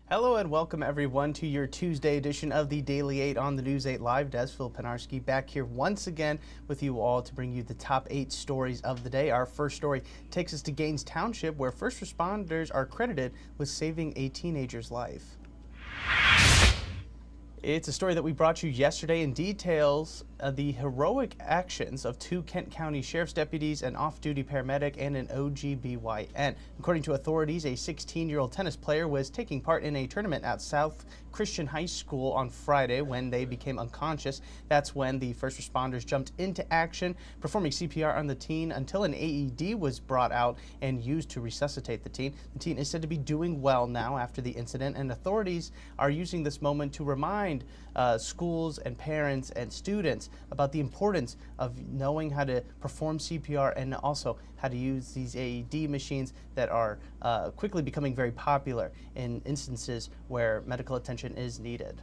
Hello and welcome everyone to your Tuesday edition of the Daily 8 on the News 8 Live Desk. Phil Penarski back here once again with you all to bring you the top 8 stories of the day. Our first story takes us to Gaines Township, where first responders are credited with saving a teenager's life. It's a story that we brought you yesterday and details the heroic actions of 2 Kent County Sheriff's deputies, an off-duty paramedic, and an OGBYN. According to authorities, a 16-year-old tennis player was taking part in a tournament at South Christian High School on Friday when they became unconscious. That's when the first responders jumped into action, performing CPR on the teen until an AED was brought out and used to resuscitate the teen. The teen is said to be doing well now after the incident, and authorities are using this moment to remind schools and parents and students about the importance of knowing how to perform CPR and also how to use these AED machines that are quickly becoming very popular in instances where medical attention is needed.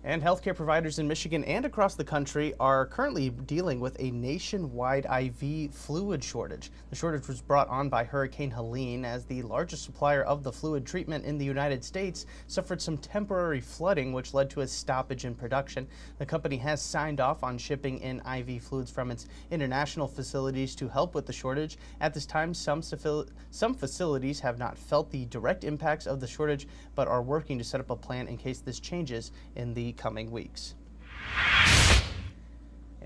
And healthcare providers in Michigan and across the country are currently dealing with a nationwide IV fluid shortage. The shortage was brought on by Hurricane Helene, as the largest supplier of the fluid treatment in the United States suffered some temporary flooding, which led to a stoppage in production. The company has signed off on shipping in IV fluids from its international facilities to help with the shortage. At this time, some facilities have not felt the direct impacts of the shortage, but are working to set up a plan in case this changes in the coming weeks.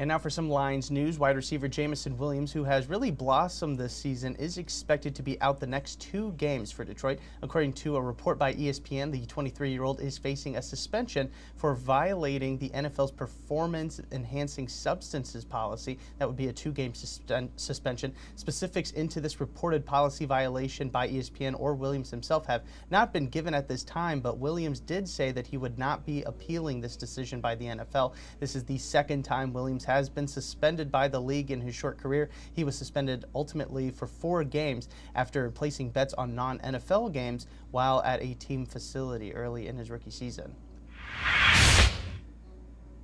And now for some Lions news. Wide receiver Jamison Williams, who has really blossomed this season, is expected to be out the next 2 games for Detroit. According to a report by ESPN, the 23-year-old is facing a suspension for violating the NFL's performance-enhancing substances policy. That would be a 2-game suspension. Specifics into this reported policy violation by ESPN or Williams himself have not been given at this time, but Williams did say that he would not be appealing this decision by the NFL. This is the second time Williams has been suspended by the league in his short career. He was suspended ultimately for 4 games after placing bets on non-NFL games while at a team facility early in his rookie season.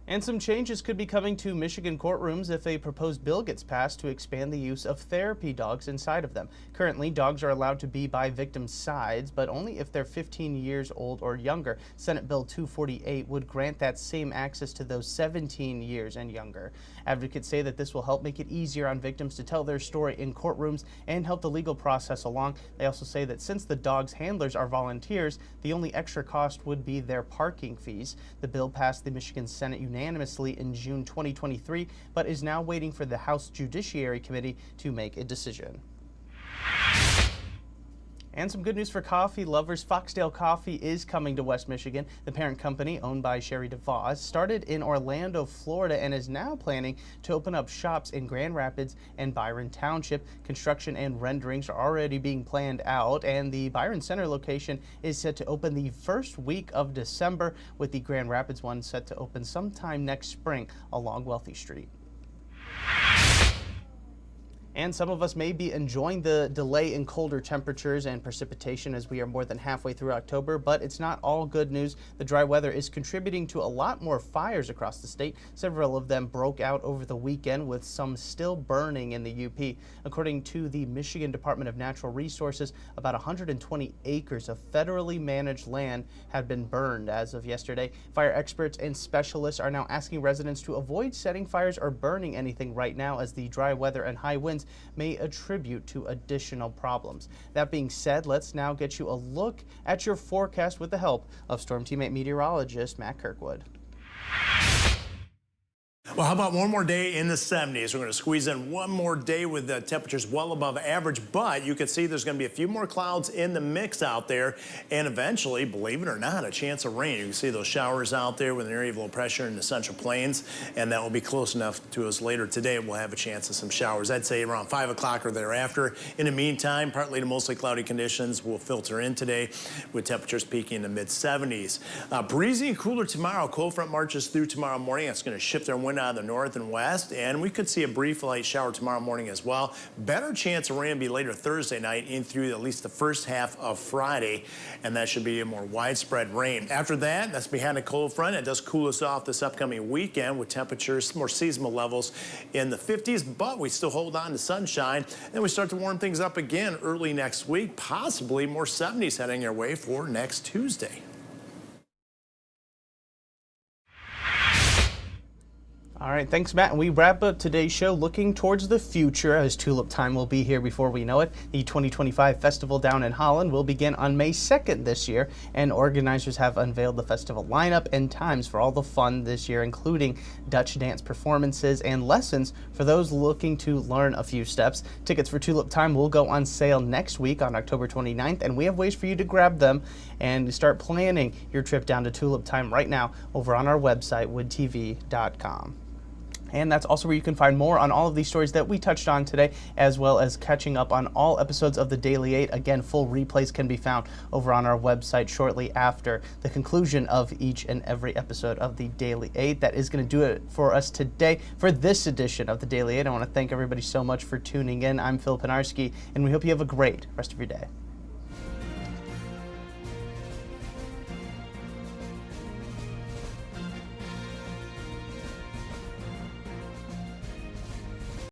And some changes could be coming to Michigan courtrooms if a proposed bill gets passed to expand the use of therapy dogs inside of them. Currently, dogs are allowed to be by victims' sides, but only if they're 15 years old or younger. Senate Bill 248 would grant that same access to those 17 years and younger. Advocates say that this will help make it easier on victims to tell their story in courtrooms and help the legal process along. They also say that since the dogs' handlers are volunteers, the only extra cost would be their parking fees. The bill passed the Michigan Senate unanimously in June 2023, but is now waiting for the House Judiciary Committee to make a decision. And some good news for coffee lovers. Foxdale Coffee is coming to West Michigan. The parent company, owned by Sherry DeVos, started in Orlando, Florida, and is now planning to open up shops in Grand Rapids and Byron Township. Construction and renderings are already being planned out, and the Byron Center location is set to open the first week of December, with the Grand Rapids one set to open sometime next spring along Wealthy Street. And some of us may be enjoying the delay in colder temperatures and precipitation as we are more than halfway through October, but it's not all good news. The dry weather is contributing to a lot more fires across the state. Several of them broke out over the weekend, with some still burning in the UP. According to the Michigan Department of Natural Resources, about 120 acres of federally managed land had been burned as of yesterday. Fire experts and specialists are now asking residents to avoid setting fires or burning anything right now, as the dry weather and high winds may attribute to additional problems. That being said, let's now get you a look at your forecast with the help of Storm Teammate meteorologist Matt Kirkwood. Well, how about one more day in the 70s? We're going to squeeze in one more day with the temperatures well above average, but you can see there's going to be a few more clouds in the mix out there, and eventually, believe it or not, a chance of rain. You can see those showers out there with an area of low pressure in the Central Plains, and that will be close enough to us later today. We'll have a chance of some showers. I'd say around 5 o'clock or thereafter. In the meantime, partly to mostly cloudy conditions will filter in today, with temperatures peaking in the mid-70s. Breezy and cooler tomorrow. Cold front marches through tomorrow morning. That's going to shift our wind wind out of the north and west, and we could see a brief light shower tomorrow morning as well. Better chance of rain be later Thursday night in through at least the first half of Friday, and that should be a more widespread rain. After that, that's behind a cold front. It does cool us off this upcoming weekend with temperatures more seasonal levels in the 50s, but we still hold on to sunshine. Then we start to warm things up again early next week, possibly more 70s heading our way for next Tuesday. All right, thanks, Matt. And we wrap up today's show looking towards the future, as Tulip Time will be here before we know it. The 2025 festival down in Holland will begin on May 2nd this year, and organizers have unveiled the festival lineup and times for all the fun this year, including Dutch dance performances and lessons for those looking to learn a few steps. Tickets for Tulip Time will go on sale next week on October 29th, and we have ways for you to grab them and start planning your trip down to Tulip Time right now over on our website, woodtv.com. And that's also where you can find more on all of these stories that we touched on today, as well as catching up on all episodes of the Daily 8. Again, full replays can be found over on our website shortly after the conclusion of each and every episode of the Daily 8. That is going to do it for us today for this edition of the Daily 8. I want to thank everybody so much for tuning in. I'm Phil Pinarski, and we hope you have a great rest of your day.